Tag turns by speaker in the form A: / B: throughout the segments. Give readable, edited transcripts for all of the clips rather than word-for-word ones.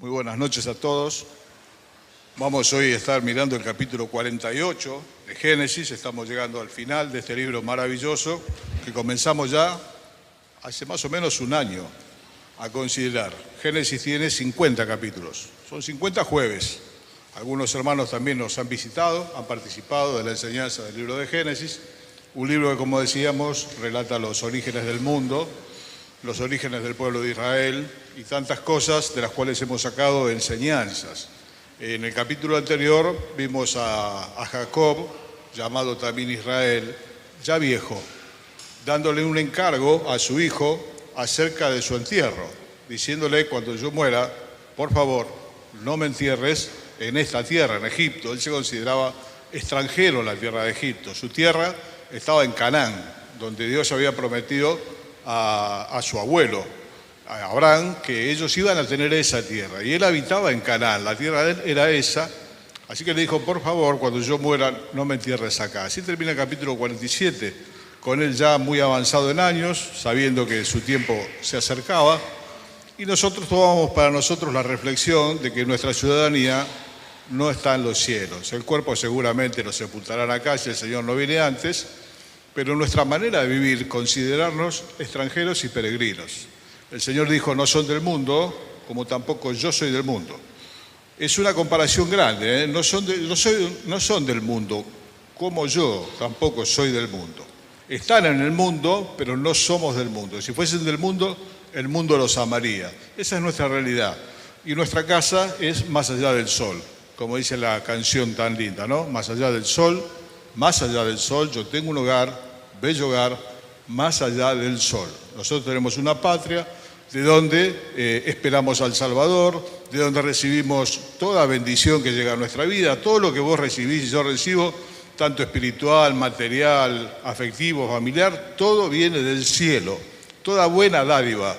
A: Muy buenas noches a todos. Vamos hoy a estar mirando el capítulo 48 de Génesis. Estamos llegando al final de este libro maravilloso que comenzamos ya hace más o menos un año a considerar. Génesis tiene 50 capítulos, son 50 jueves. Algunos hermanos también nos han visitado, han participado de la enseñanza del libro de Génesis, un libro que, como decíamos, relata los orígenes del mundo, los orígenes del pueblo de Israel y tantas cosas de las cuales hemos sacado enseñanzas. En el capítulo anterior vimos a Jacob, llamado también Israel, ya viejo, dándole un encargo a su hijo acerca de su entierro, diciéndole: cuando yo muera, por favor, no me entierres en esta tierra, en Egipto. Él se consideraba extranjero en la tierra de Egipto. Su tierra estaba en Canaán, donde Dios había prometido a su abuelo, a Abraham, que ellos iban a tener esa tierra. Y él habitaba en Canaán, la tierra de él era esa. Así que le dijo: por favor, cuando yo muera, no me entierres acá. Así termina el capítulo 47, con él ya muy avanzado en años, sabiendo que su tiempo se acercaba. Y nosotros tomamos para nosotros la reflexión de que nuestra ciudadanía no está en los cielos. El cuerpo seguramente nos sepultarán acá si el Señor no viene antes, pero nuestra manera de vivir, considerarnos extranjeros y peregrinos. El Señor dijo: no son del mundo, como tampoco yo soy del mundo. Es una comparación grande, ¿eh? No son del mundo, como yo tampoco soy del mundo. Están en el mundo, pero no somos del mundo. Si fuesen del mundo, el mundo los amaría. Esa es nuestra realidad. Y nuestra casa es más allá del sol, como dice la canción tan linda, ¿no? Más allá del sol, yo tengo un hogar, bello hogar, más allá del sol. Nosotros tenemos una patria de donde esperamos al Salvador, de donde recibimos toda bendición que llega a nuestra vida, todo lo que vos recibís y yo recibo, tanto espiritual, material, afectivo, familiar, todo viene del cielo. Toda buena dádiva,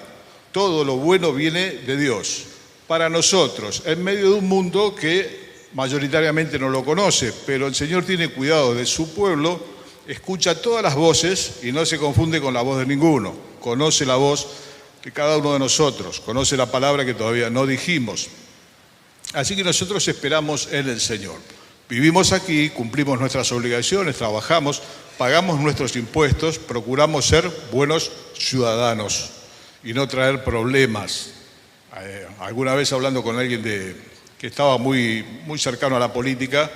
A: todo lo bueno viene de Dios. Para nosotros, en medio de un mundo que mayoritariamente no lo conoce, pero el Señor tiene cuidado de su pueblo, escucha todas las voces y no se confunde con la voz de ninguno. Conoce la voz de cada uno de nosotros, conoce la palabra que todavía no dijimos. Así que nosotros esperamos en el Señor. Vivimos aquí, cumplimos nuestras obligaciones, trabajamos, pagamos nuestros impuestos, procuramos ser buenos ciudadanos y no traer problemas. Alguna vez hablando con alguien que estaba muy cercano a la política,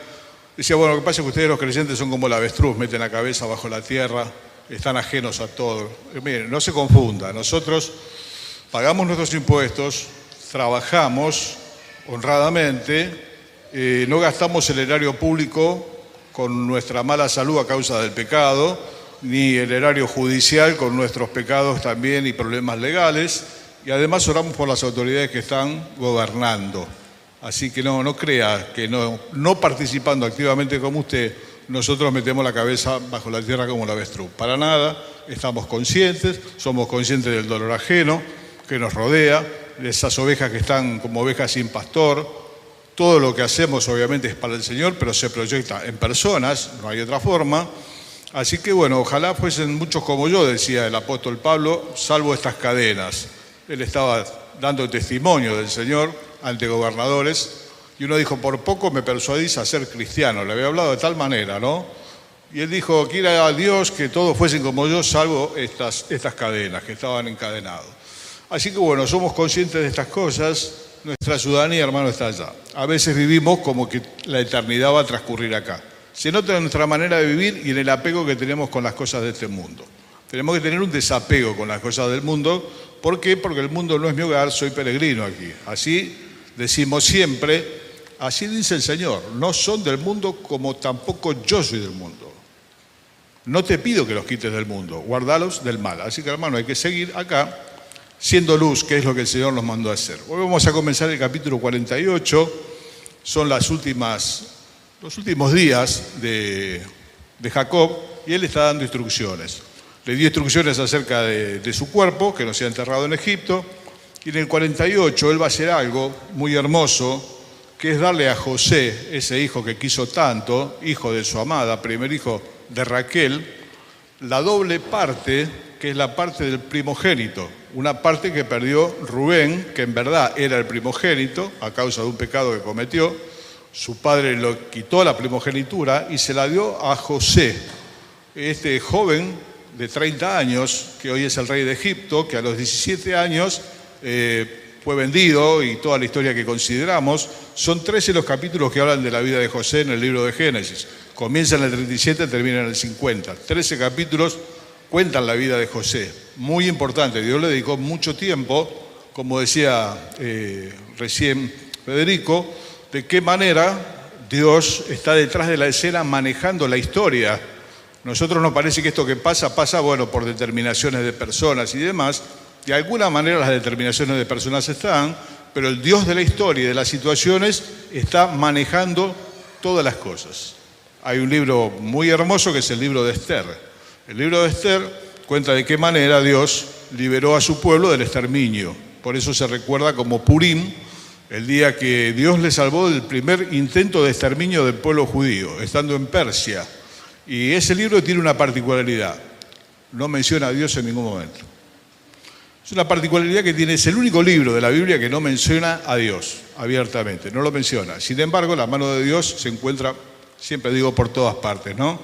A: decía: bueno, lo que pasa es que ustedes los creyentes son como el avestruz, meten la cabeza bajo la tierra, están ajenos a todo. Miren, no se confunda, nosotros pagamos nuestros impuestos, trabajamos honradamente, no gastamos el erario público con nuestra mala salud a causa del pecado, ni el erario judicial con nuestros pecados también y problemas legales, y además oramos por las autoridades que están gobernando. Así que no crea que no participando activamente como usted, nosotros metemos la cabeza bajo la tierra como el avestruz. Para nada, estamos conscientes, somos conscientes del dolor ajeno que nos rodea, de esas ovejas que están como ovejas sin pastor. Todo lo que hacemos obviamente es para el Señor, pero se proyecta en personas, no hay otra forma. Así que bueno, ojalá fuesen muchos como yo, decía el apóstol Pablo, salvo estas cadenas. Él estaba dando testimonio del Señor ante gobernadores, y uno dijo: por poco me persuadís a ser cristiano. Le había hablado de tal manera, ¿no? Y él dijo: quiera a Dios que todos fuesen como yo, salvo estas cadenas que estaban encadenados. Así que bueno, somos conscientes de estas cosas. Nuestra ciudadanía, hermano, está allá. A veces vivimos como que la eternidad va a transcurrir acá. Se nota en nuestra manera de vivir y en el apego que tenemos con las cosas de este mundo. Tenemos que tener un desapego con las cosas del mundo. ¿Por qué? Porque el mundo no es mi hogar, soy peregrino aquí. Así decimos siempre, así dice el Señor: no son del mundo como tampoco yo soy del mundo. No te pido que los quites del mundo, guardalos del mal. Así que, hermano, hay que seguir acá siendo luz, que es lo que el Señor nos mandó a hacer. Hoy vamos a comenzar el capítulo 48, son los últimos días de Jacob, y él está dando instrucciones. Le dio instrucciones acerca de su cuerpo, que no sea enterrado en Egipto, y en el 48 él va a hacer algo muy hermoso, que es darle a José, ese hijo que quiso tanto, hijo de su amada, primer hijo de Raquel, la doble parte, que es la parte del primogénito. una parte que perdió Rubén, que en verdad era el primogénito a causa de un pecado que cometió. Su padre le quitó la primogenitura y se la dio a José, este joven de 30 años, que hoy es el rey de Egipto, que a los 17 años fue vendido, y toda la historia que consideramos. Son 13 los capítulos que hablan de la vida de José en el libro de Génesis. Comienza en el 37, termina en el 50. 13 capítulos cuentan la vida de José. Muy importante, Dios le dedicó mucho tiempo, como decía recién Federico, de qué manera Dios está detrás de la escena manejando la historia. Nosotros nos parece que esto que pasa, bueno, por determinaciones de personas y demás. De alguna manera las determinaciones de personas están, pero el Dios de la historia y de las situaciones está manejando todas las cosas. Hay un libro muy hermoso que es el libro de Esther. El libro de Esther cuenta de qué manera Dios liberó a su pueblo del exterminio. Por eso se recuerda como Purim, el día que Dios le salvó del primer intento de exterminio del pueblo judío, estando en Persia. Y ese libro tiene una particularidad: no menciona a Dios en ningún momento. Es una particularidad que tiene, es el único libro de la Biblia que no menciona a Dios abiertamente, no lo menciona. Sin embargo, la mano de Dios se encuentra, siempre digo, por todas partes, ¿no?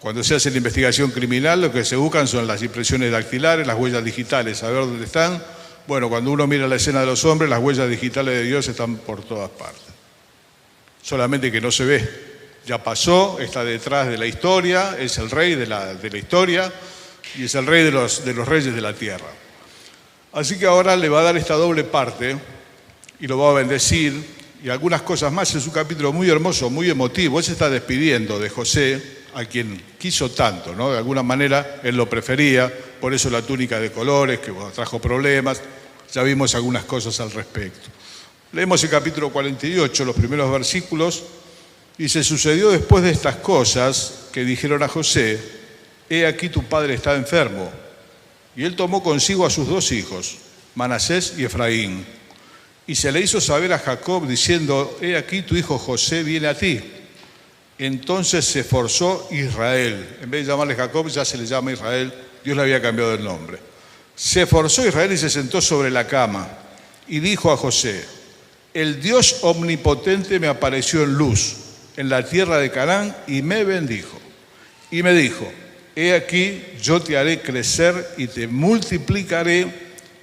A: Cuando se hace la investigación criminal, lo que se buscan son las impresiones dactilares, las huellas digitales, saber dónde están. Bueno, cuando uno mira la escena de los hombres, las huellas digitales de Dios están por todas partes. Solamente que no se ve. Ya pasó, está detrás de la historia, es el rey de la historia y es el rey de los reyes de la tierra. Así que ahora le va a dar esta doble parte y lo va a bendecir y algunas cosas más. Es un capítulo muy hermoso, muy emotivo. Él se está despidiendo de José, a quien quiso tanto, ¿no? De alguna manera él lo prefería, por eso la túnica de colores, que trajo problemas. Ya vimos algunas cosas al respecto. Leemos el capítulo 48, los primeros versículos. Dice: sucedió después de estas cosas que dijeron a José: he aquí tu padre está enfermo. Y él tomó consigo a sus 2 hijos, Manasés y Efraín, y se le hizo saber a Jacob diciendo: he aquí tu hijo José viene a ti. Entonces se esforzó Israel. En vez de llamarle Jacob, ya se le llama Israel. Dios le había cambiado el nombre. Se esforzó Israel y se sentó sobre la cama y dijo a José: el Dios omnipotente me apareció en luz en la tierra de Canaán y me bendijo. Y me dijo: he aquí, yo te haré crecer y te multiplicaré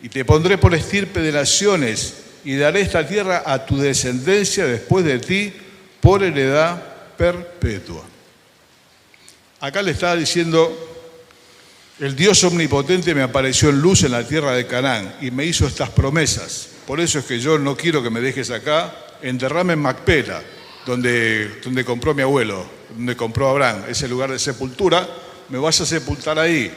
A: y te pondré por estirpe de naciones y daré esta tierra a tu descendencia después de ti por heredad perpetua. Acá le estaba diciendo: el Dios omnipotente me apareció en luz en la tierra de Canaán y me hizo estas promesas. Por eso es que yo no quiero que me dejes acá, enterrame en Macpela, donde compró mi abuelo, donde compró Abraham, ese lugar de sepultura. Me vas a sepultar ahí.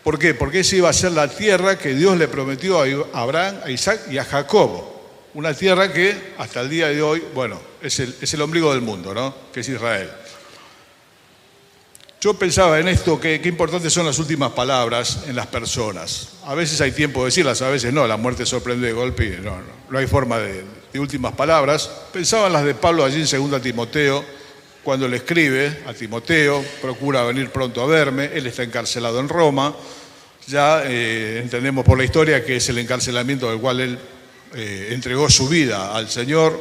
A: ¿Por qué? Porque esa iba a ser la tierra que Dios le prometió a Abraham, a Isaac y a Jacob. Una tierra que hasta el día de hoy, bueno, es el ombligo del mundo, ¿no? Que es Israel. Yo pensaba en esto, qué importantes son las últimas palabras en las personas. A veces hay tiempo de decirlas, a veces no. La muerte sorprende de golpe y no hay forma de últimas palabras. Pensaba en las de Pablo allí en 2 Timoteo, cuando le escribe a Timoteo: procura venir pronto a verme. Él está encarcelado en Roma. Ya entendemos por la historia que es el encarcelamiento del cual él entregó su vida al Señor.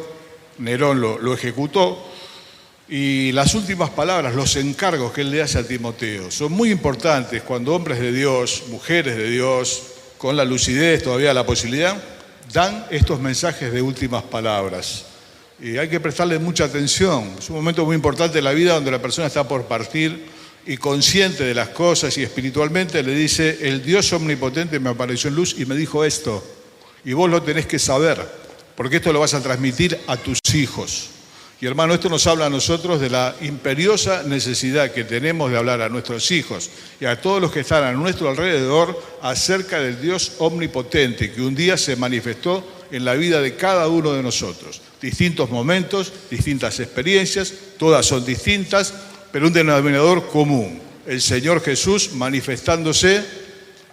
A: Nerón lo ejecutó. Y las últimas palabras, los encargos que él le hace a Timoteo, son muy importantes cuando hombres de Dios, mujeres de Dios, con la lucidez, todavía la posibilidad, dan estos mensajes de últimas palabras. Y hay que prestarle mucha atención. Es un momento muy importante de la vida donde la persona está por partir y consciente de las cosas, y espiritualmente le dice: el Dios omnipotente me apareció en luz y me dijo esto. Y vos lo tenés que saber, porque esto lo vas a transmitir a tus hijos. Y hermano, esto nos habla a nosotros de la imperiosa necesidad que tenemos de hablar a nuestros hijos y a todos los que están a nuestro alrededor acerca del Dios omnipotente que un día se manifestó en la vida de cada uno de nosotros. Distintos momentos, distintas experiencias, todas son distintas, pero un denominador común: el Señor Jesús manifestándose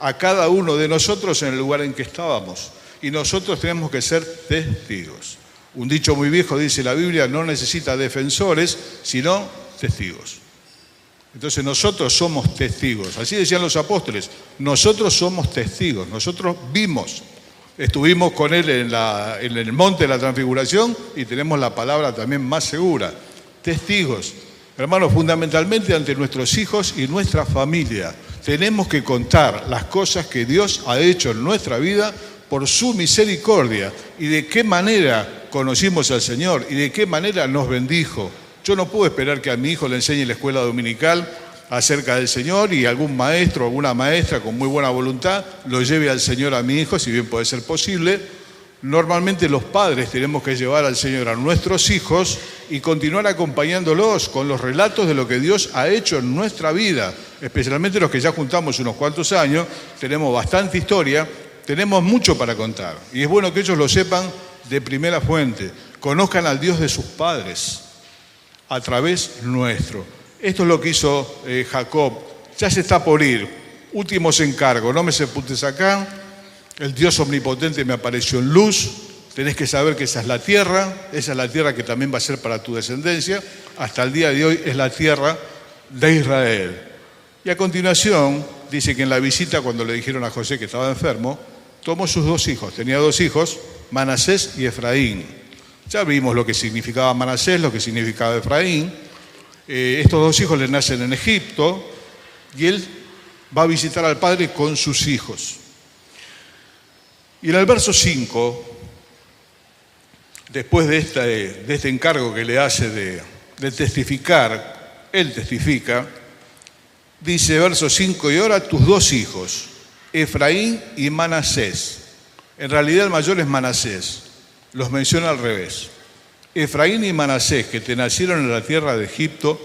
A: a cada uno de nosotros en el lugar en que estábamos. Y nosotros tenemos que ser testigos. Un dicho muy viejo dice: la Biblia no necesita defensores, sino testigos. Entonces nosotros somos testigos, así decían los apóstoles, nosotros somos testigos, nosotros vimos, estuvimos con Él en el monte de la transfiguración y tenemos la palabra también más segura, testigos. Hermanos, fundamentalmente ante nuestros hijos y nuestra familia, tenemos que contar las cosas que Dios ha hecho en nuestra vida por su misericordia y de qué manera conocimos al Señor y de qué manera nos bendijo. Yo no puedo esperar que a mi hijo le enseñe en la escuela dominical acerca del Señor y algún maestro o alguna maestra con muy buena voluntad lo lleve al Señor a mi hijo, si bien puede ser posible. Normalmente los padres tenemos que llevar al Señor a nuestros hijos y continuar acompañándolos con los relatos de lo que Dios ha hecho en nuestra vida, especialmente los que ya juntamos unos cuantos años, tenemos bastante historia, tenemos mucho para contar. Y es bueno que ellos lo sepan de primera fuente, conozcan al Dios de sus padres a través nuestro. Esto es lo que hizo Jacob. Ya se está por ir. Últimos encargos, no me sepultes acá. El Dios omnipotente me apareció en luz. Tenés que saber que esa es la tierra que también va a ser para tu descendencia. Hasta el día de hoy es la tierra de Israel. Y a continuación, dice que en la visita, cuando le dijeron a José que estaba enfermo, tomó sus dos hijos. Tenía dos hijos, Manasés y Efraín. Ya vimos lo que significaba Manasés, lo que significaba Efraín. Estos dos hijos le nacen en Egipto y él va a visitar al padre con sus hijos. Y en el verso 5, después de este encargo que le hace de testificar, él testifica, dice verso 5, y ahora tus dos hijos, Efraín y Manasés. En realidad el mayor es Manasés, los menciona al revés. Efraín y Manasés, que te nacieron en la tierra de Egipto,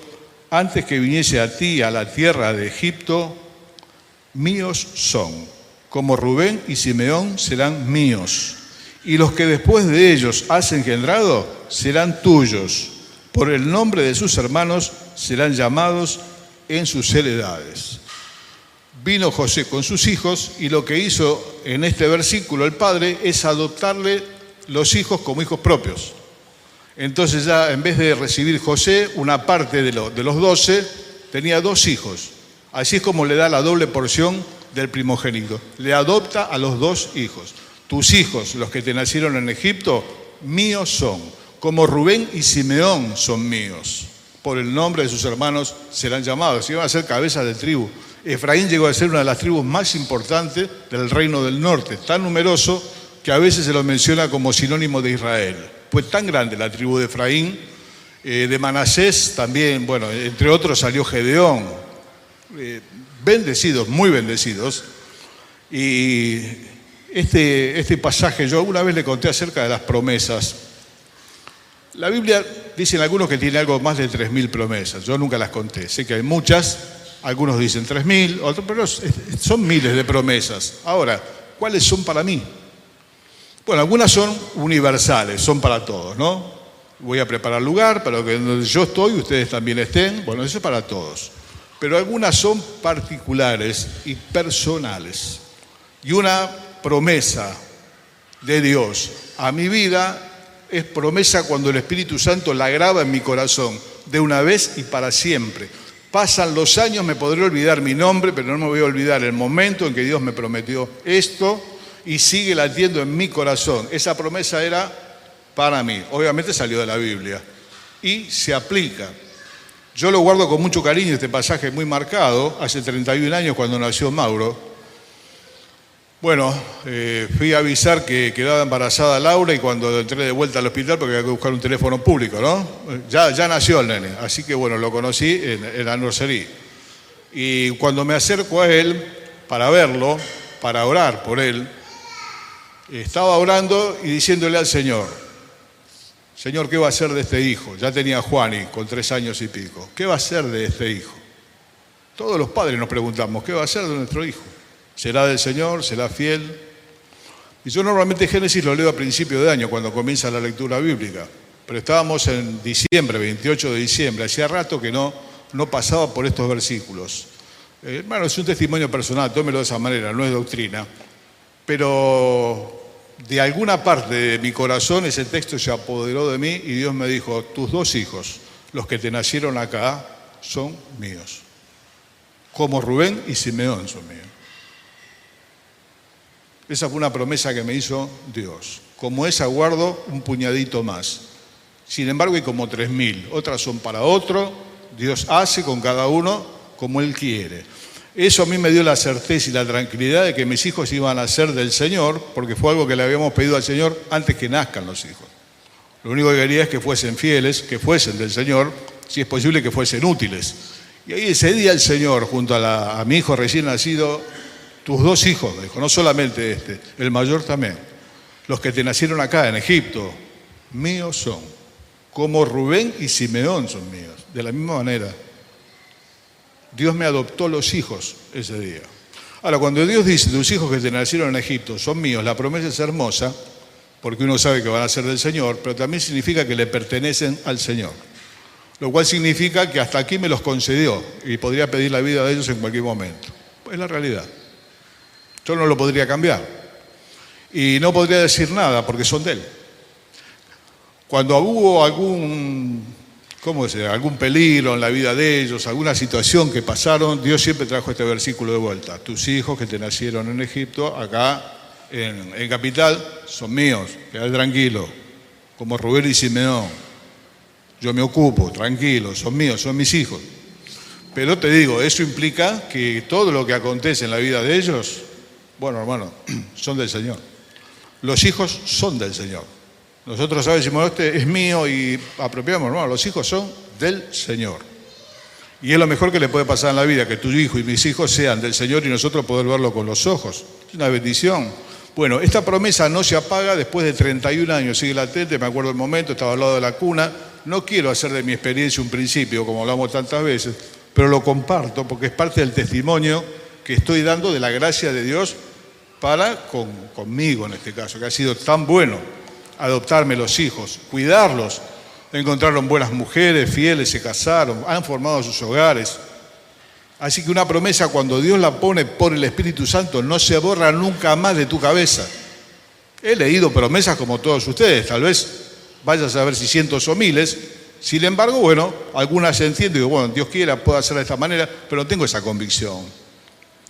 A: antes que viniese a ti a la tierra de Egipto, míos son. Como Rubén y Simeón serán míos. Y los que después de ellos has engendrado serán tuyos. Por el nombre de sus hermanos serán llamados en sus heredades. Vino José con sus hijos y lo que hizo en este versículo el padre es adoptarle los hijos como hijos propios. Entonces ya en vez de recibir José una parte de los 12, tenía dos hijos. Así es como le da la doble porción del primogénito. Le adopta a los dos hijos. Tus hijos, los que te nacieron en Egipto, míos son. Como Rubén y Simeón son míos. Por el nombre de sus hermanos serán llamados. Iban a ser cabezas de tribu. Efraín llegó a ser una de las tribus más importantes del reino del norte, tan numeroso que a veces se lo menciona como sinónimo de Israel. Fue tan grande la tribu de Efraín. De Manasés también, bueno, entre otros salió Gedeón. Bendecidos, muy bendecidos. Y este pasaje, yo alguna vez le conté acerca de las promesas. La Biblia, dicen algunos que tiene algo más de 3.000 promesas. Yo nunca las conté. Sé que hay muchas, algunos dicen 3.000, otros, pero son miles de promesas. Ahora, ¿cuáles son para mí? Bueno, algunas son universales, son para todos, ¿no? Voy a preparar lugar para que donde yo estoy, ustedes también estén. Bueno, eso es para todos. Pero algunas son particulares y personales. Y una promesa de Dios a mi vida es promesa cuando el Espíritu Santo la graba en mi corazón de una vez y para siempre. Pasan los años, me podré olvidar mi nombre, pero no me voy a olvidar el momento en que Dios me prometió esto y sigue latiendo en mi corazón. Esa promesa era para mí. Obviamente salió de la Biblia y se aplica. Yo lo guardo con mucho cariño, este pasaje muy marcado, hace 31 años cuando nació Mauro. Bueno, fui a avisar que quedaba embarazada Laura y cuando entré de vuelta al hospital, porque había que buscar un teléfono público, ¿no? Ya nació el nene, así que bueno, lo conocí en la nursería. Y cuando me acerco a él para verlo, para orar por él, estaba orando y diciéndole al Señor, Señor, ¿qué va a hacer de este hijo? Ya tenía Juani con 3 años y pico. ¿Qué va a hacer de este hijo? Todos los padres nos preguntamos, ¿qué va a hacer de nuestro hijo? ¿Será del Señor? ¿Será fiel? Y yo normalmente Génesis lo leo a principio de año, cuando comienza la lectura bíblica. Pero estábamos en diciembre, 28 de diciembre. Hacía rato que no pasaba por estos versículos. Bueno, es un testimonio personal, tómelo de esa manera, no es doctrina. Pero de alguna parte de mi corazón ese texto se apoderó de mí y Dios me dijo, tus 2 hijos, los que te nacieron acá, son míos. como Rubén y Simeón son míos. Esa fue una promesa que me hizo Dios. Como esa guardo un puñadito más. Sin embargo, hay como 3.000. Otras son para otro. Dios hace con cada uno como Él quiere. Eso a mí me dio la certeza y la tranquilidad de que mis hijos iban a ser del Señor, porque fue algo que le habíamos pedido al Señor antes que nazcan los hijos. Lo único que quería es que fuesen fieles, que fuesen del Señor, si es posible que fuesen útiles. Y ahí ese día el Señor, junto a mi hijo recién nacido, tus 2 hijos, me dijo, no solamente este, el mayor también, los que te nacieron acá en Egipto, míos son, como Rubén y Simeón son míos, de la misma manera. Dios me adoptó los hijos ese día. Ahora, cuando Dios dice, tus hijos que te nacieron en Egipto son míos, la promesa es hermosa, porque uno sabe que van a ser del Señor, pero también significa que le pertenecen al Señor. Lo cual significa que hasta aquí me los concedió y podría pedir la vida de ellos en cualquier momento. Es la realidad. Yo no lo podría cambiar. Y no podría decir nada porque son de Él. Cuando hubo algún peligro en la vida de ellos, alguna situación que pasaron, Dios siempre trajo este versículo de vuelta. Tus hijos que te nacieron en Egipto, acá en Capital, son míos, quedad tranquilo, como Rubén y Simeón. Yo me ocupo, tranquilo, son míos, son mis hijos. Pero te digo, eso implica que todo lo que acontece en la vida de ellos, bueno, hermano, son del Señor. Los hijos son del Señor. Nosotros a veces decimos, este es mío y apropiamos, hermano, los hijos son del Señor. Y es lo mejor que le puede pasar en la vida, que tu hijo y mis hijos sean del Señor y nosotros poder verlo con los ojos. Es una bendición. Bueno, esta promesa no se apaga después de 31 años, sigue latente, me acuerdo el momento, estaba al lado de la cuna. No quiero hacer de mi experiencia un principio, como hablamos tantas veces, pero lo comparto porque es parte del testimonio que estoy dando de la gracia de Dios conmigo en este caso, que ha sido tan bueno adoptarme los hijos, cuidarlos, encontraron buenas mujeres, fieles, se casaron, han formado sus hogares. Así que una promesa cuando Dios la pone por el Espíritu Santo no se borra nunca más de tu cabeza. He leído promesas como todos ustedes, tal vez vaya a saber si cientos o miles. Sin embargo, bueno, algunas entiendo y digo, bueno, Dios quiera, puedo hacer de esta manera, pero no tengo esa convicción.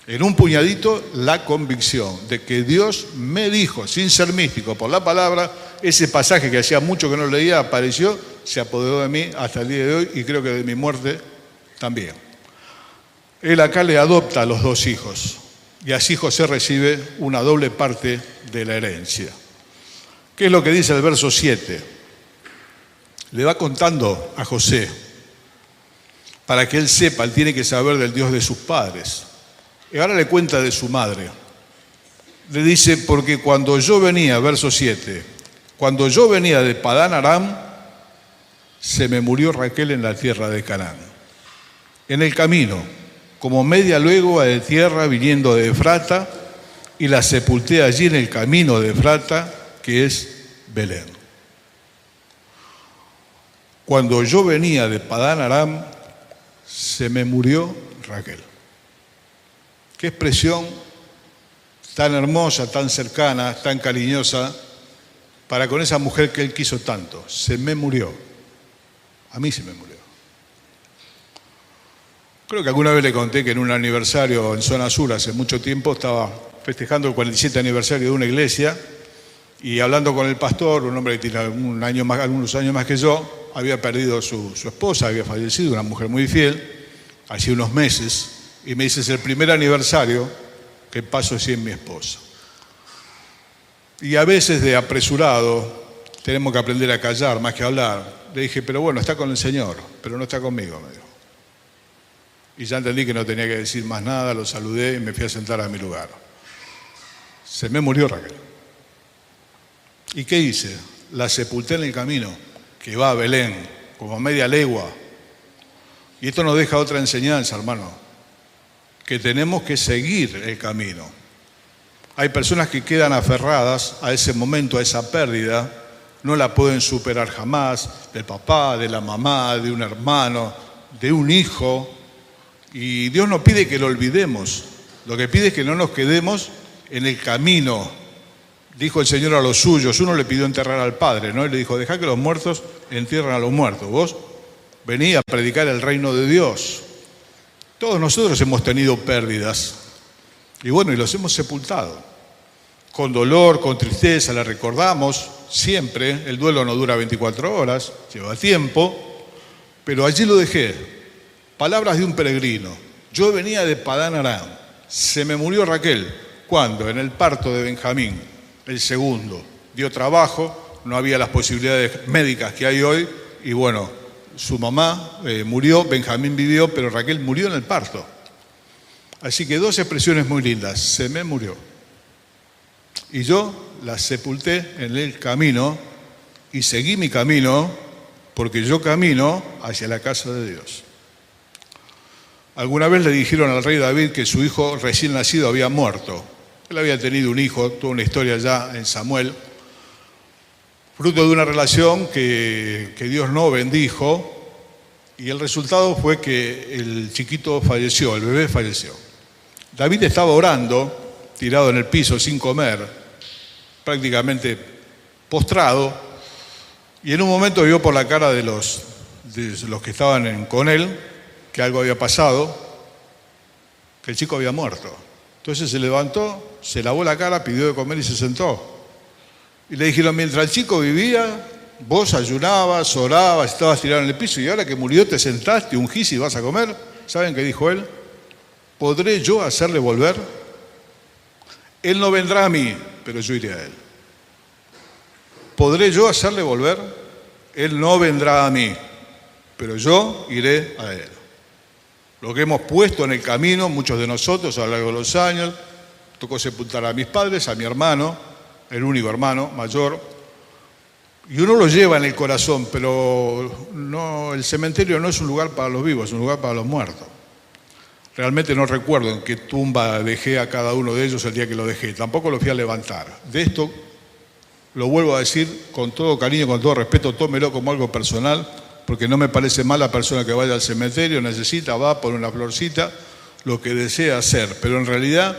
A: En un puñadito, la convicción de que Dios me dijo, sin ser místico, por la palabra, ese pasaje que hacía mucho que no leía, apareció, se apoderó de mí hasta el día de hoy y creo que de mi muerte también. Él acá le adopta a los 2 hijos y así José recibe una doble parte de la herencia. ¿Qué es lo que dice el verso 7? Le va contando a José para que él sepa, él tiene que saber del Dios de sus padres. Y ahora le cuenta de su madre. Le dice, porque cuando yo venía, verso 7, cuando yo venía de Padán Aram, se me murió Raquel en la tierra de Canaán. En el camino, como media legua de tierra viniendo de Efrata, y la sepulté allí en el camino de Efrata, que es Belén. Cuando yo venía de Padán Aram, se me murió Raquel. Qué expresión tan hermosa, tan cercana, tan cariñosa para con esa mujer que él quiso tanto. Se me murió. A mí se me murió. Creo que alguna vez le conté que en un aniversario en Zona Sur, hace mucho tiempo, estaba festejando el 47 aniversario de una iglesia y hablando con el pastor, un hombre que tiene algunos años más que yo, había perdido su esposa, había fallecido, una mujer muy fiel, hacía unos meses. Y me dice, es el primer aniversario que paso sin mi esposa. Y a veces de apresurado tenemos que aprender a callar más que hablar. Le dije, pero bueno, está con el Señor, pero no está conmigo, me dijo. Y ya entendí que no tenía que decir más nada, lo saludé y me fui a sentar a mi lugar. Se me murió Raquel. ¿Y qué hice? La sepulté en el camino, que va a Belén, como a media legua. Y esto nos deja otra enseñanza, hermano, que tenemos que seguir el camino. Hay personas que quedan aferradas a ese momento, a esa pérdida, no la pueden superar jamás, del papá, de la mamá, de un hermano, de un hijo, y Dios nos pide que lo olvidemos. Lo que pide es que no nos quedemos en el camino. Dijo el Señor a los suyos, uno le pidió enterrar al padre, ¿no? Y le dijo, dejá que los muertos entierren a los muertos. Vos vení a predicar el reino de Dios. Todos nosotros hemos tenido pérdidas y bueno, y los hemos sepultado. Con dolor, con tristeza, la recordamos siempre. El duelo no dura 24 horas, lleva tiempo, pero allí lo dejé. Palabras de un peregrino. Yo venía de Padán Aram. Se me murió Raquel. ¿Cuándo? En el parto de Benjamín, el segundo. Dio trabajo, no había las posibilidades médicas que hay hoy y bueno, su mamá murió, Benjamín vivió, pero Raquel murió en el parto. Así que dos expresiones muy lindas. Se me murió. Y yo la sepulté en el camino y seguí mi camino porque yo camino hacia la casa de Dios. Alguna vez le dijeron al rey David que su hijo recién nacido había muerto. Él había tenido un hijo, toda una historia ya en Samuel, fruto de una relación que Dios no bendijo, y el resultado fue que el chiquito falleció, el bebé falleció. David estaba orando, tirado en el piso sin comer, prácticamente postrado, y en un momento vio por la cara de los que estaban con él que algo había pasado, que el chico había muerto. Entonces se levantó, se lavó la cara, pidió de comer y se sentó. Y le dijeron, mientras el chico vivía, vos ayunabas, orabas, estabas tirado en el piso y ahora que murió te sentaste, ungís y vas a comer. ¿Saben qué dijo él? ¿Podré yo hacerle volver? Él no vendrá a mí, pero yo iré a él. ¿Podré yo hacerle volver? Él no vendrá a mí, pero yo iré a él. Lo que hemos puesto en el camino, muchos de nosotros a lo largo de los años, tocó sepultar a mis padres, a mi hermano, el único hermano mayor, y uno lo lleva en el corazón, pero no, el cementerio no es un lugar para los vivos, es un lugar para los muertos. Realmente no recuerdo en qué tumba dejé a cada uno de ellos el día que lo dejé, tampoco lo fui a levantar. De esto lo vuelvo a decir con todo cariño, con todo respeto, tómelo como algo personal, porque no me parece mal la persona que vaya al cementerio, necesita, va, pone una florcita, lo que desea hacer, pero en realidad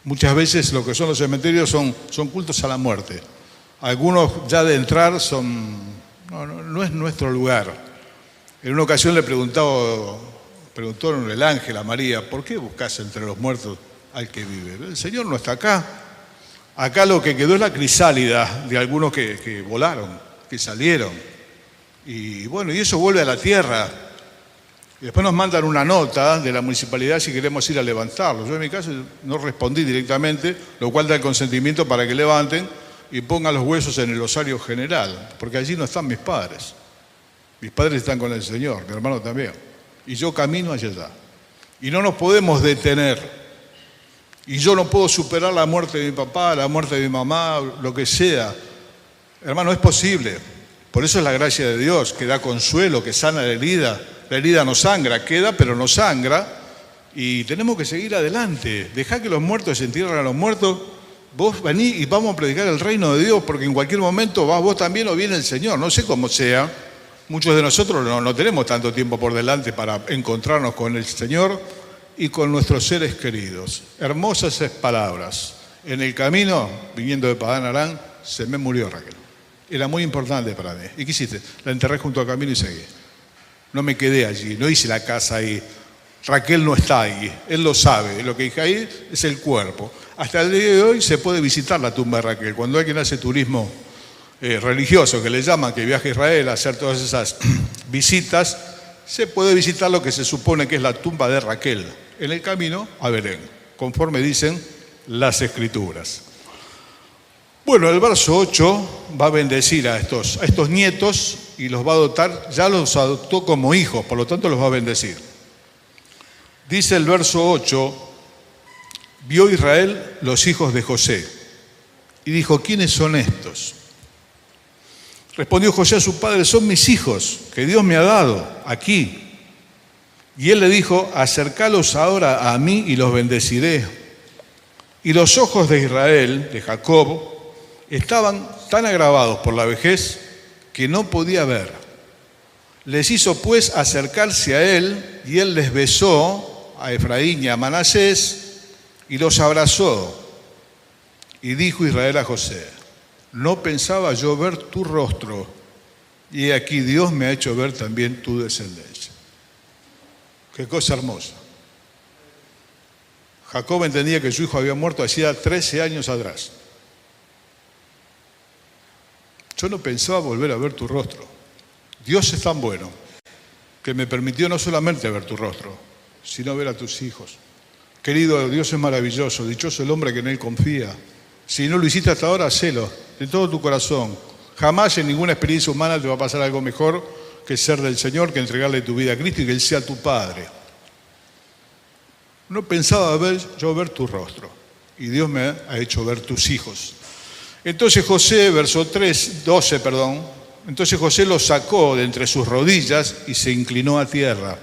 A: muchas veces lo que son los cementerios son cultos a la muerte. Algunos ya de entrar no es nuestro lugar. En una ocasión le preguntó el ángel a María, ¿por qué buscas entre los muertos al que vive? El Señor no está acá. Acá lo que quedó es la crisálida de algunos que volaron, que salieron. Y bueno, y eso vuelve a la tierra. Y después nos mandan una nota de la municipalidad si queremos ir a levantarlo. Yo en mi caso no respondí directamente, lo cual da el consentimiento para que levanten y pongan los huesos en el osario general, porque allí no están mis padres. Mis padres están con el Señor, mi hermano también. Y yo camino hacia allá. Y no nos podemos detener. Y yo no puedo superar la muerte de mi papá, la muerte de mi mamá, lo que sea. Hermano, es posible. Por eso es la gracia de Dios, que da consuelo, que sana la herida. La herida no sangra, queda, pero no sangra. Y tenemos que seguir adelante. Dejá que los muertos se entierren a los muertos. Vos vení y vamos a predicar el reino de Dios, porque en cualquier momento vas vos también o viene el Señor. No sé cómo sea. Muchos de nosotros no tenemos tanto tiempo por delante para encontrarnos con el Señor y con nuestros seres queridos. Hermosas palabras. En el camino, viniendo de Padán Aram, se me murió Raquel. Era muy importante para mí. ¿Y qué hiciste? La enterré junto al camino y seguí. No me quedé allí, no hice la casa ahí. Raquel no está ahí, él lo sabe. Lo que dije ahí es el cuerpo. Hasta el día de hoy se puede visitar la tumba de Raquel. Cuando alguien hace turismo religioso, que le llaman, que viaja a Israel a hacer todas esas visitas, se puede visitar lo que se supone que es la tumba de Raquel, en el camino a Belén, conforme dicen las Escrituras. Bueno, el verso 8 va a bendecir a estos nietos y los va a adoptar, ya los adoptó como hijos, por lo tanto los va a bendecir. Dice el verso 8, vio Israel los hijos de José y dijo, ¿quiénes son estos? Respondió José a su padre, son mis hijos que Dios me ha dado aquí. Y él le dijo, acércalos ahora a mí y los bendeciré. Y los ojos de Israel, de Jacob, estaban tan agravados por la vejez que no podía ver. Les hizo pues acercarse a él y él les besó a Efraín y a Manasés y los abrazó. Y dijo Israel a José, no pensaba yo ver tu rostro y aquí Dios me ha hecho ver también tu descendencia. Qué cosa hermosa. Jacob entendía que su hijo había muerto hacía 13 años atrás. Yo no pensaba volver a ver tu rostro. Dios es tan bueno que me permitió no solamente ver tu rostro, sino ver a tus hijos. Querido, Dios es maravilloso, dichoso el hombre que en Él confía. Si no lo hiciste hasta ahora, hacelo de todo tu corazón. Jamás en ninguna experiencia humana te va a pasar algo mejor que ser del Señor, que entregarle tu vida a Cristo y que Él sea tu Padre. No pensaba yo ver tu rostro, y Dios me ha hecho ver tus hijos. Entonces José, verso 12, entonces José los sacó de entre sus rodillas y se inclinó a tierra.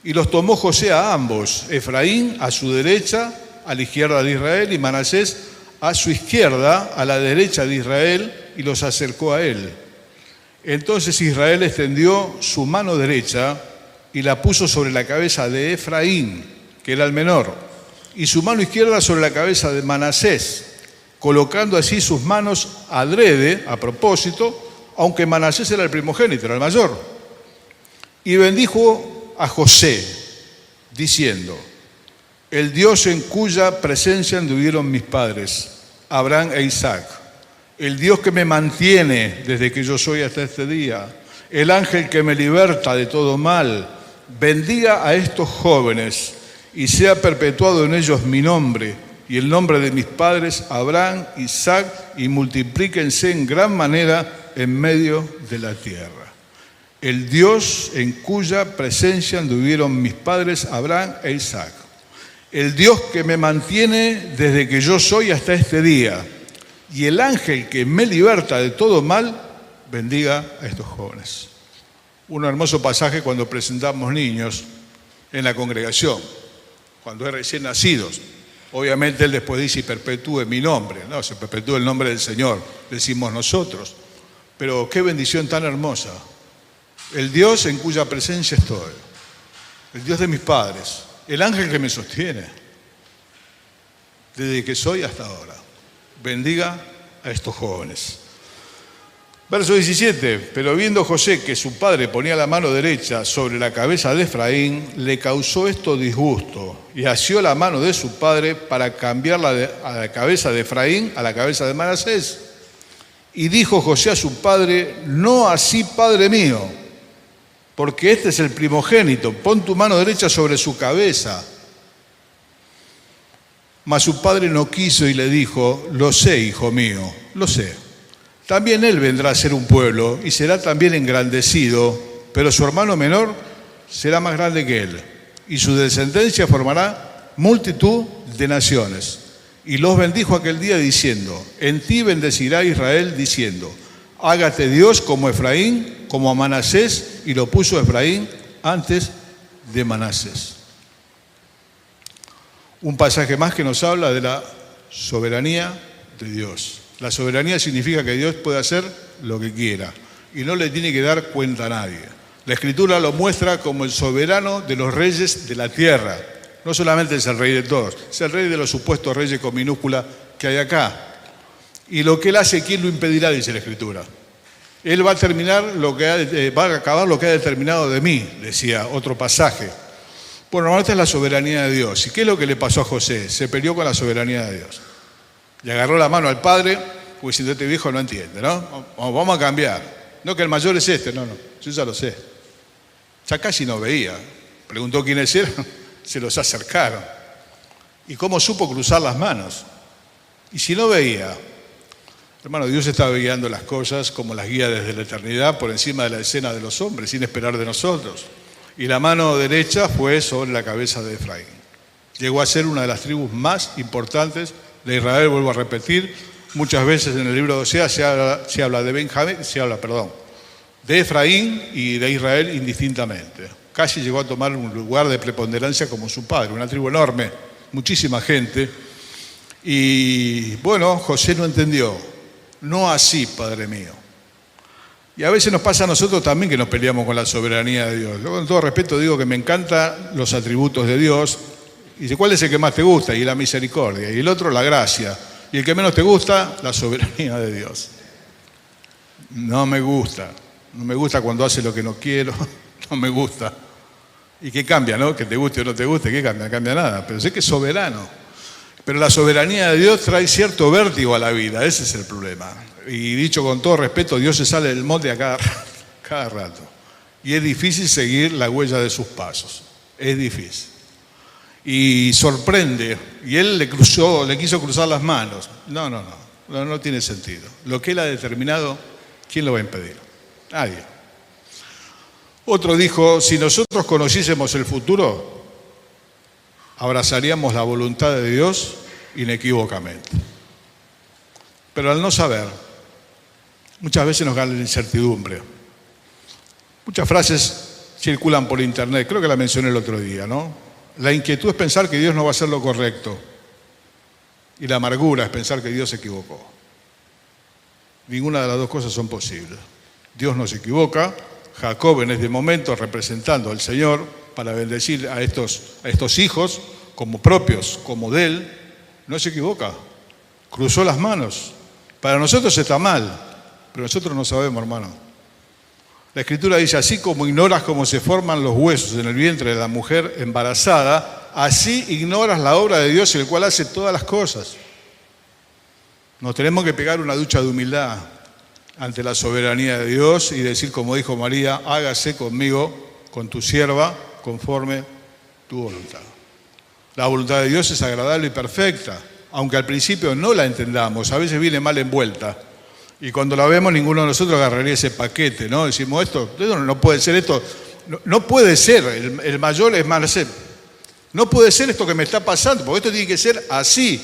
A: Y los tomó José a ambos, Efraín a su derecha, a la izquierda de Israel, y Manasés a su izquierda, a la derecha de Israel, y los acercó a él. Entonces Israel extendió su mano derecha y la puso sobre la cabeza de Efraín, que era el menor, y su mano izquierda sobre la cabeza de Manasés, colocando así sus manos adrede, a propósito, aunque Manasés era el primogénito, era el mayor. Y bendijo a José, diciendo: el Dios en cuya presencia anduvieron mis padres, Abraham e Isaac, el Dios que me mantiene desde que yo soy hasta este día, el ángel que me liberta de todo mal, bendiga a estos jóvenes y sea perpetuado en ellos mi nombre y el nombre de mis padres Abraham, Isaac, y multiplíquense en gran manera en medio de la tierra. El Dios en cuya presencia anduvieron mis padres Abraham e Isaac. El Dios que me mantiene desde que yo soy hasta este día, y el ángel que me liberta de todo mal, bendiga a estos jóvenes. Un hermoso pasaje cuando presentamos niños en la congregación, cuando es recién nacidos. Obviamente él después dice: y perpetúe mi nombre. No, se perpetúa el nombre del Señor, decimos nosotros. Pero qué bendición tan hermosa. El Dios en cuya presencia estoy, el Dios de mis padres, el ángel que me sostiene desde que soy hasta ahora, bendiga a estos jóvenes. Verso 17, pero viendo José que su padre ponía la mano derecha sobre la cabeza de Efraín, le causó esto disgusto y asió la mano de su padre para cambiarla a la cabeza de Efraín a la cabeza de Manasés. Y dijo José a su padre: no así, padre mío, porque este es el primogénito, pon tu mano derecha sobre su cabeza. Mas su padre no quiso y le dijo: lo sé, hijo mío, lo sé. También él vendrá a ser un pueblo y será también engrandecido, pero su hermano menor será más grande que él, y su descendencia formará multitud de naciones. Y los bendijo aquel día diciendo: en ti bendecirá Israel, diciendo: hágate Dios como Efraín, como a Manasés, y lo puso Efraín antes de Manasés. Un pasaje más que nos habla de la soberanía de Dios. La soberanía significa que Dios puede hacer lo que quiera y no le tiene que dar cuenta a nadie. La Escritura lo muestra como el soberano de los reyes de la tierra. No solamente es el rey de todos, es el rey de los supuestos reyes con minúscula que hay acá. Y lo que él hace, ¿quién lo impedirá?, dice la Escritura. Él va a va a acabar lo que ha determinado de mí, decía otro pasaje. Bueno, esta es la soberanía de Dios. ¿Y qué es lo que le pasó a José? Se peleó con la soberanía de Dios. Le agarró la mano al padre, pues si este viejo no entiende, ¿no? Vamos a cambiar. No, que el mayor es este, no, yo ya lo sé. Ya casi no veía. Preguntó quiénes eran, se los acercaron. ¿Y cómo supo cruzar las manos? Y si no veía, hermano, Dios estaba guiando las cosas como las guía desde la eternidad por encima de la escena de los hombres, sin esperar de nosotros. Y la mano derecha fue sobre la cabeza de Efraín. Llegó a ser una de las tribus más importantes de Israel, vuelvo a repetir. Muchas veces en el libro de Oseas se habla de Efraín y de Israel indistintamente. Casi llegó a tomar un lugar de preponderancia como su padre, una tribu enorme, muchísima gente. Y bueno, José no entendió. No así, padre mío. Y a veces nos pasa a nosotros también que nos peleamos con la soberanía de Dios. Yo, con todo respeto, digo que me encantan los atributos de Dios. Y dice: ¿cuál es el que más te gusta? Y la misericordia. Y el otro, la gracia. Y el que menos te gusta, la soberanía de Dios. No me gusta. No me gusta cuando hace lo que no quiero. No me gusta. ¿Y qué cambia, no? Que te guste o no te guste, ¿qué cambia? No cambia nada, pero sé que es soberano. Pero la soberanía de Dios trae cierto vértigo a la vida, ese es el problema. Y dicho con todo respeto, Dios se sale del molde a cada rato. Y es difícil seguir la huella de sus pasos, es difícil. Y sorprende, y él le quiso cruzar las manos. No tiene sentido. Lo que él ha determinado, ¿quién lo va a impedir? Nadie. Otro dijo, si nosotros conociésemos el futuro, abrazaríamos la voluntad de Dios inequívocamente. Pero al no saber, muchas veces nos gana la incertidumbre. Muchas frases circulan por internet, creo que la mencioné el otro día, ¿no? La inquietud es pensar que Dios no va a hacer lo correcto. Y la amargura es pensar que Dios se equivocó. Ninguna de las dos cosas son posibles. Dios no se equivoca. Jacob en este momento, representando al Señor, para bendecir a estos hijos, como propios, como de él, no se equivoca. Cruzó las manos. Para nosotros está mal, pero nosotros no sabemos, hermano. La Escritura dice, así como ignoras cómo se forman los huesos en el vientre de la mujer embarazada, así ignoras la obra de Dios, el cual hace todas las cosas. Nos tenemos que pegar una ducha de humildad ante la soberanía de Dios y decir, como dijo María, hágase conmigo, con tu sierva, conforme tu voluntad. La voluntad de Dios es agradable y perfecta, aunque al principio no la entendamos, a veces viene mal envuelta. Y cuando la vemos, ninguno de nosotros agarraría ese paquete, ¿no? Decimos, esto no puede ser esto, no puede ser, el mayor es Marcel. No puede ser esto que me está pasando, porque esto tiene que ser así.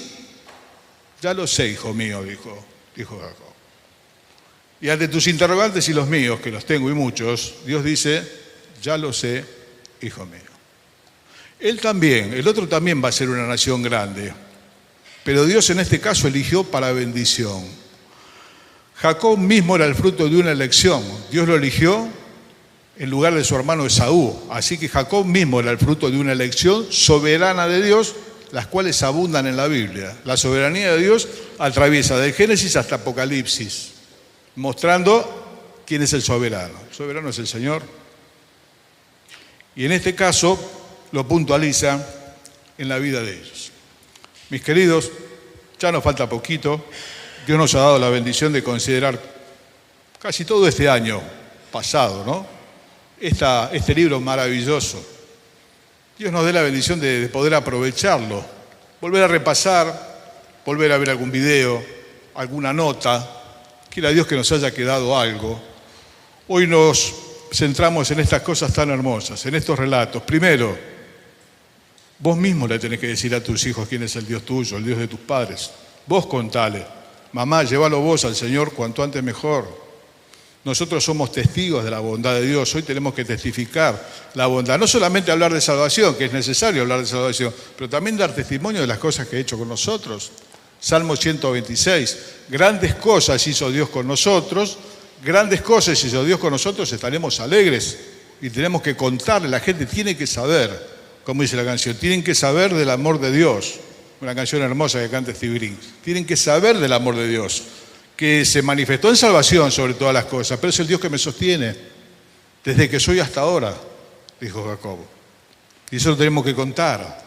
A: Ya lo sé, hijo mío, dijo Jacob. Y ante tus interrogantes y los míos, que los tengo y muchos, Dios dice, ya lo sé, hijo mío. El otro también va a ser una nación grande, pero Dios en este caso eligió para bendición. Jacob mismo era el fruto de una elección. Dios lo eligió en lugar de su hermano Esaú. Así que Jacob mismo era el fruto de una elección soberana de Dios, las cuales abundan en la Biblia. La soberanía de Dios atraviesa de Génesis hasta Apocalipsis, mostrando quién es el soberano. El soberano es el Señor. Y en este caso lo puntualiza en la vida de ellos. Mis queridos, ya nos falta poquito. Dios nos ha dado la bendición de considerar casi todo este año pasado, ¿no? Este libro maravilloso. Dios nos dé la bendición de poder aprovecharlo, volver a repasar, volver a ver algún video, alguna nota. Quiera Dios que nos haya quedado algo. Hoy nos centramos en estas cosas tan hermosas, en estos relatos. Primero, vos mismo le tenés que decir a tus hijos quién es el Dios tuyo, el Dios de tus padres. Vos contale. Mamá, llévalo vos al Señor cuanto antes mejor. Nosotros somos testigos de la bondad de Dios. Hoy tenemos que testificar la bondad. No solamente hablar de salvación, que es necesario hablar de salvación, pero también dar testimonio de las cosas que ha hecho con nosotros. Salmo 126. Grandes cosas hizo Dios con nosotros. Grandes cosas hizo Dios con nosotros. Estaremos alegres y tenemos que contarle. La gente tiene que saber, como dice la canción, tienen que saber del amor de Dios. Una canción hermosa que canta Steve Green. Tienen que saber del amor de Dios, que se manifestó en salvación sobre todas las cosas, pero es el Dios que me sostiene desde que soy hasta ahora, dijo Jacob. Y eso lo tenemos que contar.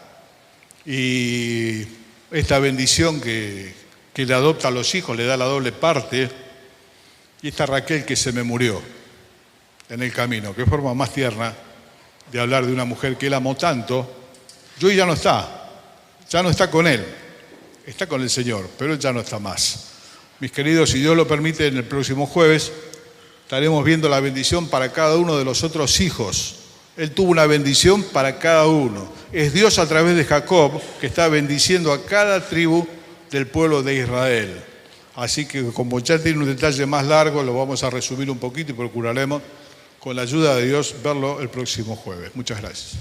A: Y esta bendición que le adopta a los hijos, le da la doble parte. Y esta Raquel que se me murió en el camino, qué forma más tierna de hablar de una mujer que él amó tanto. Y hoy ya no está con él, está con el Señor, pero él ya no está más. Mis queridos, si Dios lo permite, en el próximo jueves estaremos viendo la bendición para cada uno de los otros hijos. Él tuvo una bendición para cada uno. Es Dios a través de Jacob que está bendiciendo a cada tribu del pueblo de Israel. Así que como ya tiene un detalle más largo, lo vamos a resumir un poquito y procuraremos, con la ayuda de Dios, verlo el próximo jueves. Muchas gracias.